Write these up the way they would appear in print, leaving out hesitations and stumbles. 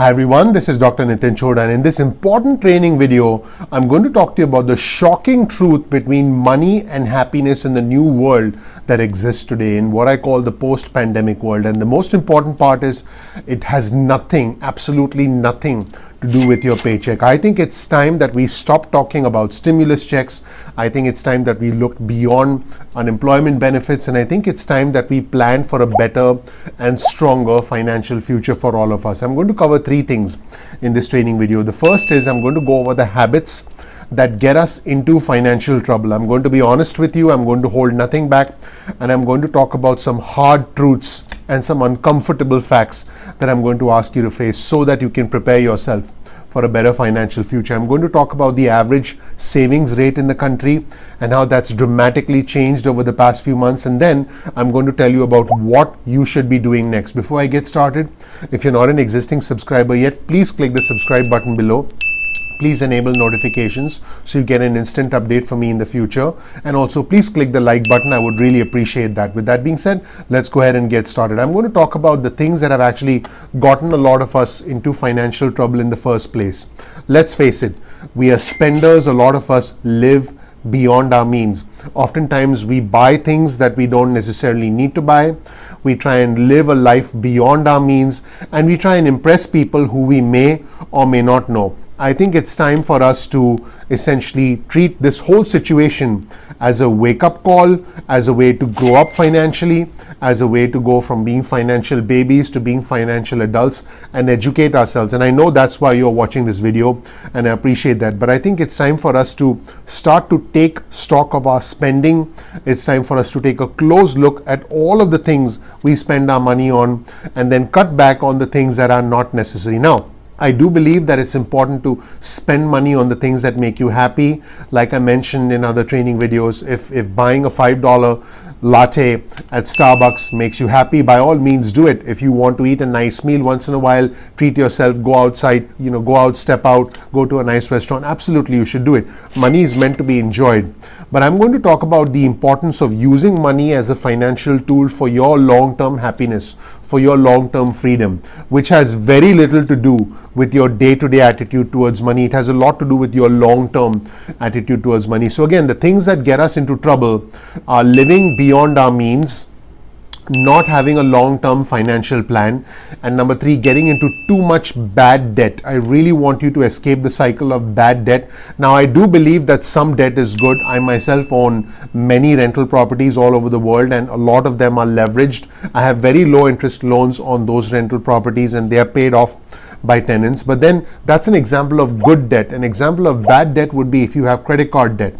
Hi everyone, this is Dr. Nitin Chhoda, and in this important training video, I'm going to talk to you about the shocking truth between money and happiness in the new world that exists today, in what I call the post-pandemic world. And the most important part is it has nothing, absolutely nothing to do with your paycheck. I think it's time that we stop talking about stimulus checks. I think it's time that we look beyond unemployment benefits, and I think it's time that we plan for a better and stronger financial future for all of us. I'm going to cover three things in this training video. The first is I'm going to go over the habits that get us into financial trouble. I'm going to be honest with you, I'm going to hold nothing back, and I'm going to talk about some hard truths and some uncomfortable facts that I'm going to ask you to face so that you can prepare yourself for a better financial future. I'm going to talk about the average savings rate in the country and how that's dramatically changed over the past few months. And then I'm going to tell you about what you should be doing next. Before I get started, if you're not an existing subscriber yet, please click the subscribe button below. Please enable notifications so you get an instant update from me in the future. And also please click the like button. I would really appreciate that. With that being said, let's go ahead and get started. I'm going to talk about the things that have actually gotten a lot of us into financial trouble in the first place. Let's face it, we are spenders. A lot of us live beyond our means. Oftentimes we buy things that we don't necessarily need to buy. We try and live a life beyond our means, and we try and impress people who we may or may not know. I think it's time for us to essentially treat this whole situation as a wake-up call, as a way to grow up financially, as a way to go from being financial babies to being financial adults and educate ourselves. And I know that's why you're watching this video, and I appreciate that. But I think it's time for us to start to take stock of our spending. It's time for us to take a close look at all of the things we spend our money on and then cut back on the things that are not necessary. Now, I do believe that it's important to spend money on the things that make you happy. Like I mentioned in other training videos, if buying a $5 latte at Starbucks makes you happy, by all means do it. If you want to eat a nice meal once in a while, treat yourself, go outside, go out, step out, go to a nice restaurant, absolutely you should do it. Money is meant to be enjoyed. But I'm going to talk about the importance of using money as a financial tool for your long-term happiness, for your long-term freedom, which has very little to do with your day-to-day attitude towards money. It has a lot to do with your long-term attitude towards money. So again, the things that get us into trouble are living beyond our means, not having a long-term financial plan, and number three, getting into too much bad debt. I really want you to escape the cycle of bad debt. Now, I do believe that some debt is good. I myself own many rental properties all over the world, and a lot of them are leveraged. I have very low interest loans on those rental properties, and they are paid off by tenants. But then that's an example of good debt. An example of bad debt would be if you have credit card debt,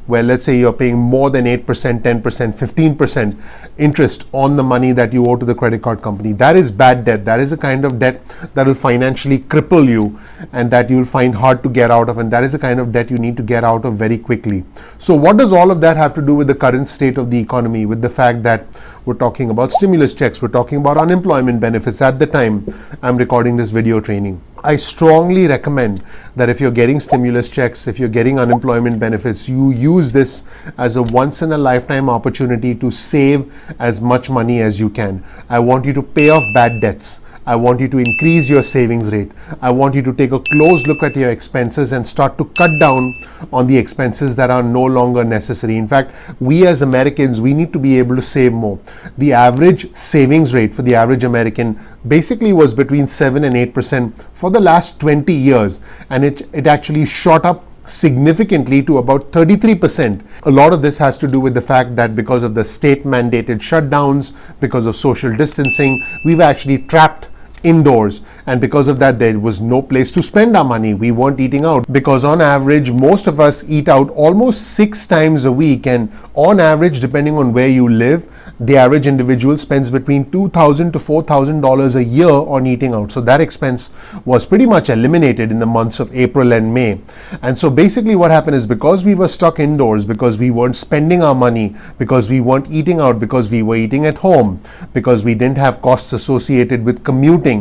where let's say you're paying more than 8%, 10%, 15% interest on the money that you owe to the credit card company. That is bad debt. That is a kind of debt that will financially cripple you and that you'll find hard to get out of, and that is the kind of debt you need to get out of very quickly. So what does all of that have to do with the current state of the economy, with the fact that we're talking about stimulus checks, we're talking about unemployment benefits at the time I'm recording this video training? I strongly recommend that if you're getting stimulus checks, if you're getting unemployment benefits, you use this as a once-in-a-lifetime opportunity to save as much money as you can. I want you to pay off bad debts. I want you to increase your savings rate. I want you to take a close look at your expenses and start to cut down on the expenses that are no longer necessary. In fact, we as Americans, we need to be able to save more. The average savings rate for the average American basically was between 7 and 8% for the last 20 years. And it actually shot up significantly to about 33%. A lot of this has to do with the fact that because of the state mandated shutdowns, because of social distancing, we've actually trapped indoors, and because of that there was no place to spend our money. We weren't eating out because on average most of us eat out almost 6 times a week, and on average, depending on where you live, the average individual spends between $2,000 to $4,000 a year on eating out. So that expense was pretty much eliminated in the months of April and May. And so basically what happened is, because we were stuck indoors, because we weren't spending our money, because we weren't eating out, because we were eating at home, because we didn't have costs associated with commuting,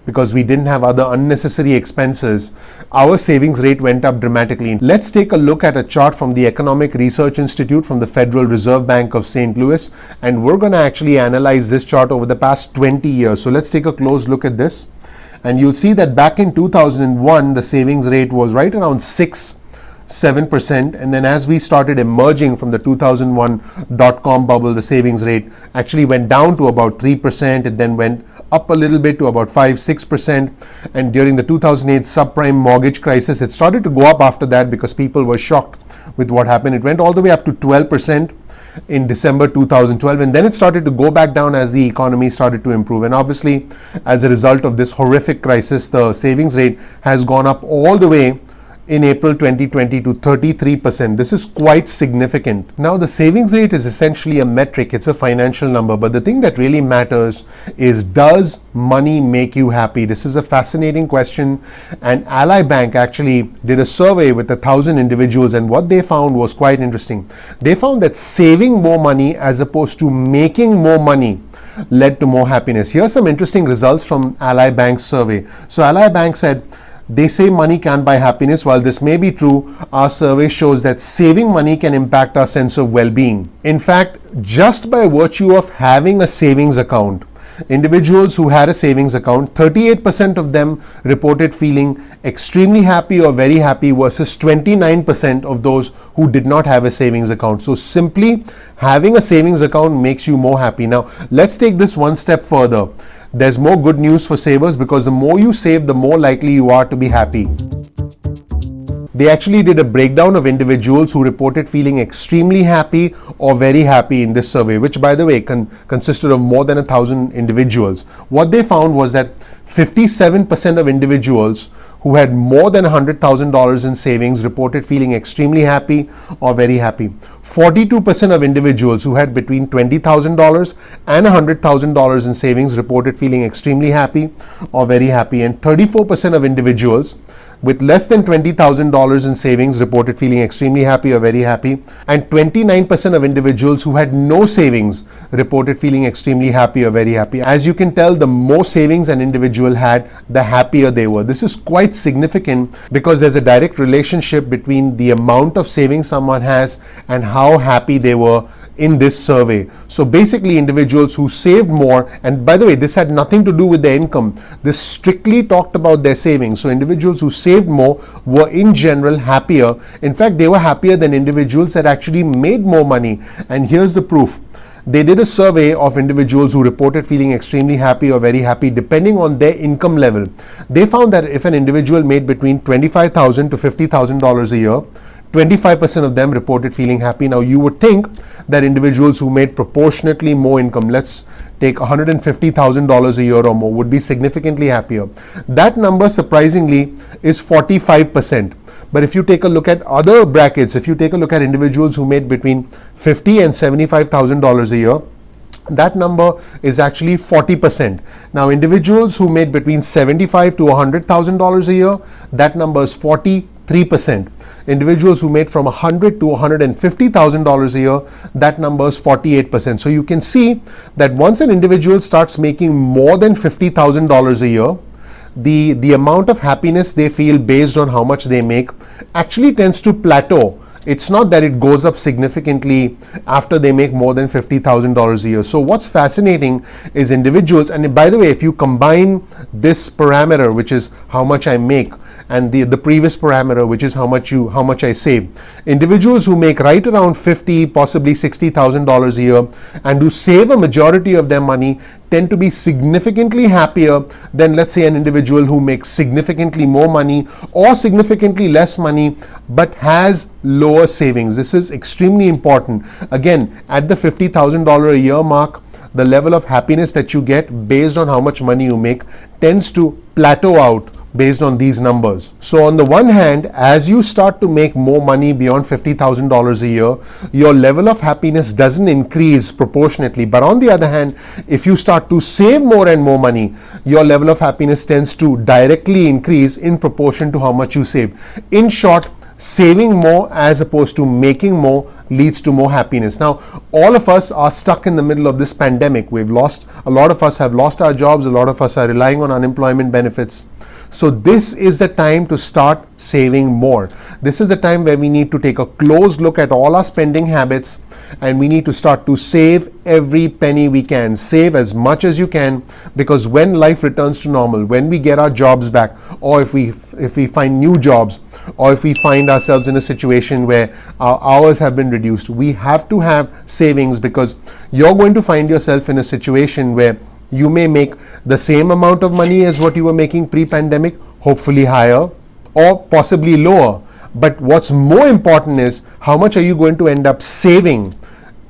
because we didn't have other unnecessary expenses, our savings rate went up dramatically. Let's take a look at a chart from the Economic Research Institute from the Federal Reserve Bank of St. Louis, and we're going to actually analyze this chart over the past 20 years. So let's take a close look at this. And you'll see that back in 2001, the savings rate was right around 7%. And then as we started emerging from the 2001 dot-com bubble, the savings rate actually went down to about 3%. It then went up a little bit to about 5-6%. And during the 2008 subprime mortgage crisis, it started to go up after that because people were shocked with what happened. It went all the way up to 12% in December 2012, and then it started to go back down as the economy started to improve. And obviously, as a result of this horrific crisis, the savings rate has gone up all the way in April 2020 to 33%. This is quite significant. Now, the savings rate is essentially a metric, it's a financial number, but the thing that really matters is, does money make you happy? This is a fascinating question, and Ally Bank actually did a survey with 1,000 individuals, and what they found was quite interesting. They found that saving more money as opposed to making more money led to more happiness. Here are some interesting results from Ally Bank's survey. So Ally Bank said, they say money can't buy happiness. While this may be true, our survey shows that saving money can impact our sense of well-being. In fact, just by virtue of having a savings account, individuals who had a savings account, 38% of them reported feeling extremely happy or very happy versus 29% of those who did not have a savings account. So simply having a savings account makes you more happy. Now, let's take this one step further. There's more good news for savers because the more you save, the more likely you are to be happy. They actually did a breakdown of individuals who reported feeling extremely happy or very happy in this survey, which, by the way, consisted of more than 1,000 individuals. What they found was that 57% of individuals who had more than $100,000 in savings reported feeling extremely happy or very happy. 42% of individuals who had between $20,000 and $100,000 in savings reported feeling extremely happy or very happy. And 34% of individuals with less than $20,000 in savings reported feeling extremely happy or very happy. And 29% of individuals who had no savings reported feeling extremely happy or very happy. As you can tell, the more savings an individual had, the happier they were. This is quite significant because there's a direct relationship between the amount of savings someone has and how happy they were in this survey. So basically, individuals who saved more, and by the way, this had nothing to do with their income. This strictly talked about their savings. So individuals who saved more were in general happier. In fact, they were happier than individuals that actually made more money. And here's the proof. They did a survey of individuals who reported feeling extremely happy or very happy depending on their income level. They found that if an individual made between $25,000 to $50,000 a year, 25% of them reported feeling happy. Now, you would think that individuals who made proportionately more income, let's take $150,000 a year or more, would be significantly happier. That number, surprisingly, is 45%. But if you take a look at other brackets, if you take a look at individuals who made between $50,000 and $75,000 a year, that number is actually 40%. Now, individuals who made between $75,000 to $100,000 a year, that number is 43%. Individuals who made from $100,000 to $150,000 a year, that number is 48%. So you can see that once an individual starts making more than $50,000 a year, the amount of happiness they feel based on how much they make actually tends to plateau. It's not that it goes up significantly after they make more than $50,000 a year. So what's fascinating is individuals, and by the way, if you combine this parameter, which is how much I make, and the previous parameter, which is how much I save, individuals who make right around $50,000, possibly $60,000 a year, and who save a majority of their money tend to be significantly happier than, let's say, an individual who makes significantly more money or significantly less money but has lower savings. This is extremely important. Again, at the $50,000 a year mark, the level of happiness that you get based on how much money you make tends to plateau out based on these numbers. So on the one hand, as you start to make more money beyond $50,000 a year, your level of happiness doesn't increase proportionately. But on the other hand, if you start to save more and more money, your level of happiness tends to directly increase in proportion to how much you save. In short, saving more as opposed to making more leads to more happiness. Now, all of us are stuck in the middle of this pandemic. A lot of us have lost our jobs. A lot of us are relying on unemployment benefits. So this is the time to start saving more. This is the time where we need to take a close look at all our spending habits, and we need to start to save every penny we can. Save as much as you can, because when life returns to normal, when we get our jobs back, or if we find new jobs, or if we find ourselves in a situation where our hours have been reduced, we have to have savings, because you're going to find yourself in a situation where you may make the same amount of money as what you were making pre-pandemic, hopefully higher, or possibly lower. But what's more important is, how much are you going to end up saving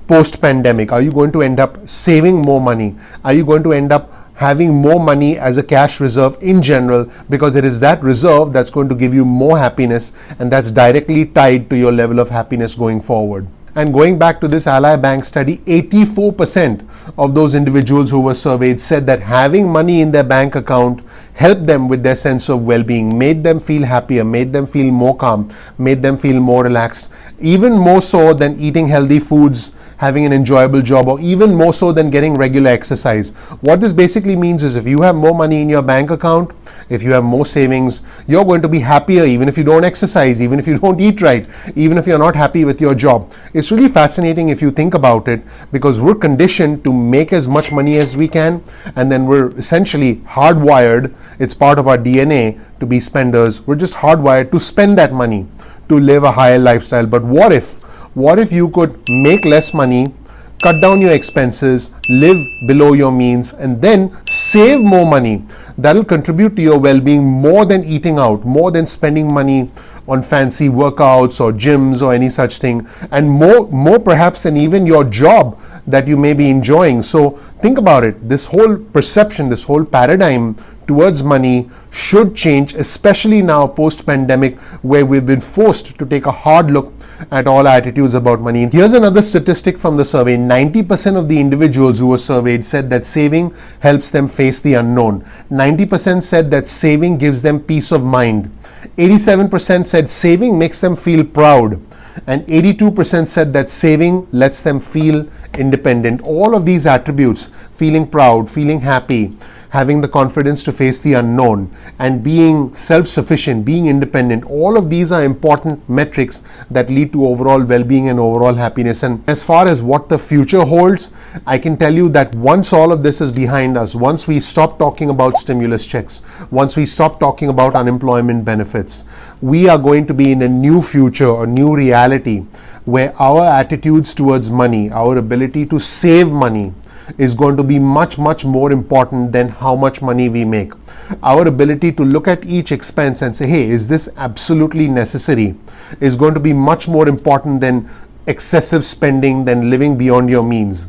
post-pandemic? Are you going to end up saving more money? Are you going to end up having more money as a cash reserve in general? Because it is that reserve that's going to give you more happiness, and that's directly tied to your level of happiness going forward. And going back to this Ally Bank study, 84% of those individuals who were surveyed said that having money in their bank account helped them with their sense of well-being, made them feel happier, made them feel more calm, made them feel more relaxed, even more so than eating healthy foods, having an enjoyable job, or even more so than getting regular exercise. What this basically means is, if you have more money in your bank account, if you have more savings, you're going to be happier even if you don't exercise, even if you don't eat right, even if you're not happy with your job. It's really fascinating if you think about it, because we're conditioned to make as much money as we can, and then we're essentially hardwired, it's part of our DNA to be spenders. We're just hardwired to spend that money, to live a higher lifestyle. But what if you could make less money, cut down your expenses, live below your means, and then save more money? That'll contribute to your well-being more than eating out, more than spending money on fancy workouts or gyms or any such thing, and more perhaps than even your job that you may be enjoying. So think about it. This whole perception, this whole paradigm towards money should change, especially now post-pandemic, where we've been forced to take a hard look at all attitudes about money. Here's another statistic from the survey. 90% of the individuals who were surveyed said that saving helps them face the unknown. 90% said that saving gives them peace of mind. 87% said saving makes them feel proud. And 82% said that saving lets them feel independent. All of these attributes, feeling proud, feeling happy, having the confidence to face the unknown, and being self-sufficient, being independent, all of these are important metrics that lead to overall well-being and overall happiness. And as far as what the future holds, I can tell you that once all of this is behind us, once we stop talking about stimulus checks, once we stop talking about unemployment benefits, we are going to be in a new future, a new reality, where our attitudes towards money, our ability to save money, is going to be much more important than how much money we make. Our ability to look at each expense and say, hey, is this absolutely necessary, is going to be much more important than excessive spending, than living beyond your means.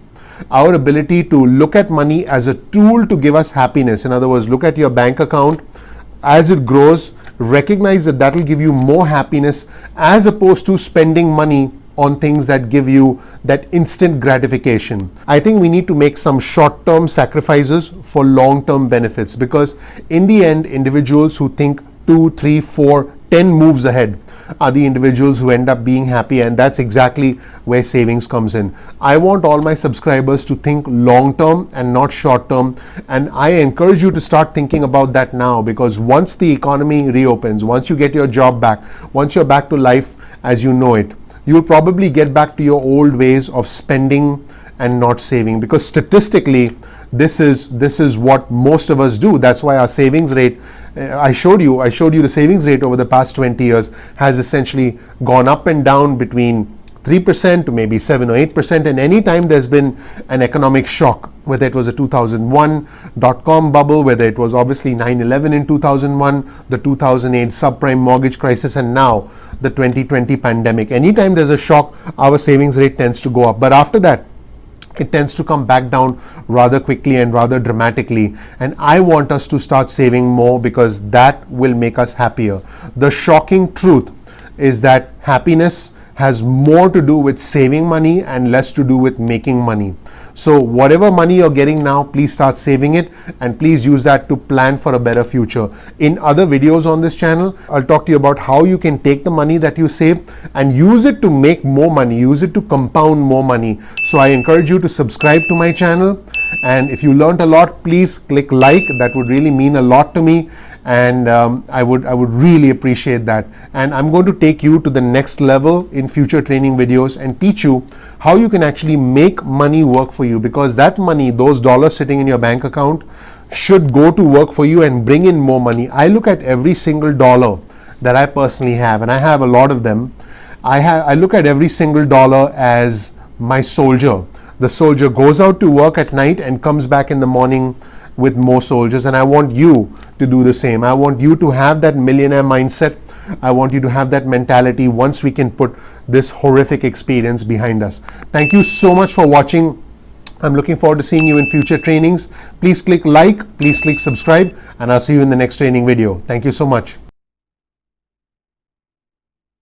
Our ability to look at money as a tool to give us happiness, in other words, look at your bank account as it grows, recognize that will give you more happiness, as opposed to spending money on things that give you that instant gratification. I think we need to make some short-term sacrifices for long-term benefits, because in the end, individuals who think 2, 3, 4, 10 moves ahead are the individuals who end up being happy, and that's exactly where savings comes in. I want all my subscribers to think long-term and not short-term, and I encourage you to start thinking about that now, because once the economy reopens, once you get your job back, once you're back to life as you know it, you'll probably get back to your old ways of spending and not saving, because statistically this is what most of us do. That's why our savings rate, I showed you the savings rate over the past 20 years has essentially gone up and down between 3% to maybe 7 or 8%. And anytime there's been an economic shock, whether it was a 2001 dot-com bubble, whether it was obviously 9/11 in 2001, the 2008 subprime mortgage crisis, and now the 2020 pandemic, anytime there's a shock, our savings rate tends to go up. But after that, it tends to come back down rather quickly and rather dramatically. And I want us to start saving more, because that will make us happier. The shocking truth is that happiness has more to do with saving money and less to do with making money. So whatever money you're getting now, please start saving it, and please use that to plan for a better future. In other videos on this channel, I'll talk to you about how you can take the money that you save and use it to make more money, use it to compound more money. So I encourage you to subscribe to my channel, and if you learned a lot, please click like. That would really mean a lot to me. and I would really appreciate that. And I'm going to take you to the next level in future training videos and teach you how you can actually make money work for you, because that money, those dollars sitting in your bank account, should go to work for you and bring in more money. I look at every single dollar that I personally have, and I have a lot of them. I look at every single dollar as my soldier. The soldier goes out to work at night and comes back in the morning with more soldiers, and I want you to do the same. I want you to have that millionaire mindset. I want you to have that mentality once we can put this horrific experience behind us. Thank you so much for watching. I'm looking forward to seeing you in future trainings. Please click like, please click subscribe, and I'll see you in the next training video. Thank you so much.